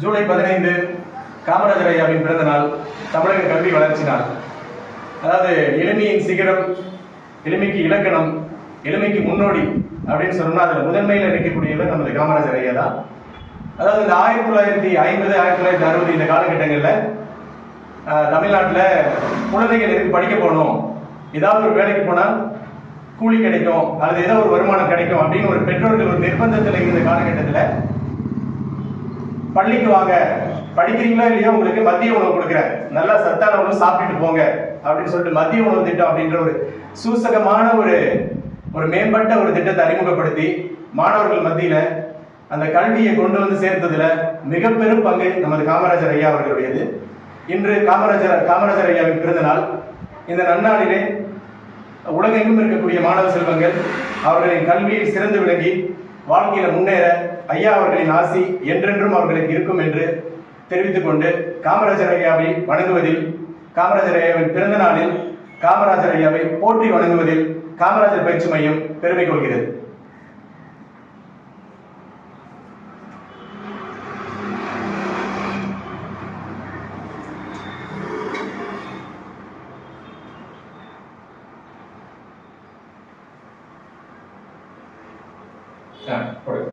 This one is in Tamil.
ஜூலை 15 காமராஜர் ஐயாவின் பிறந்த நாள், தமிழக கல்வி வளர்ச்சி நாள். அதாவது எளிமையின் சிகரம், எளிமைக்கு இலக்கணம், எளிமைக்கு முன்னோடி அப்படின்னு சொன்னா அதில் முதன்மையில் இருக்கக்கூடியவர் நமது காமராஜர் ஐயா தான். அதாவது இந்த 1950 1960 இந்த காலகட்டங்களில் தமிழ்நாட்டில் குழந்தைகள் எதுக்கு படிக்க போகணும், ஏதாவது ஒரு வேலைக்கு போனால் கூலி கிடைக்கும் அல்லது ஏதோ ஒரு வருமானம் கிடைக்கும் அப்படின்னு ஒரு பெற்றோர்கள் ஒரு நிர்பந்தத்தில் இருந்த காலகட்டத்தில் பள்ளிக்கு வாங்க, படிக்கிறீங்களா இல்லையா, உங்களுக்கு மதிய உணவு கொடுக்குறேன், நல்லா சத்தான உணவு சாப்பிட்டுட்டு போங்க அப்படின்னு சொல்லிட்டு மதிய உணவு திட்டம் அப்படின்ற ஒரு சூசகமான ஒரு மேம்பட்ட ஒரு திட்டத்தை அறிமுகப்படுத்தி மாணவர்கள் மத்தியில அந்த கல்வியை கொண்டு வந்து சேர்த்ததுல மிக பெரும் பங்கு நமது காமராஜர் ஐயா அவர்களுடையது. இன்று காமராஜர் ஐயாவின் பிறந்த நாள். இந்த நன்னாளிலே உலகெங்கும் இருக்கக்கூடிய மாணவ செல்வங்கள் அவர்களின் கல்வியில் சிறந்து விளங்கி வாழ்க்கையில முன்னேற ஐயா அவர்களின் ஆசி என்றென்றும் அவர்களுக்கு இருக்கும் என்று தெரிவித்துக் கொண்டு காமராஜர் ஐயாவை வணங்குவதில், காமராஜர் ஐயாவின் பிறந்த நாளில் காமராஜர் ஐயாவை போற்றி வணங்குவதில் காமராஜர் பயிற்சி மையம் பெருமை கொள்கிறது.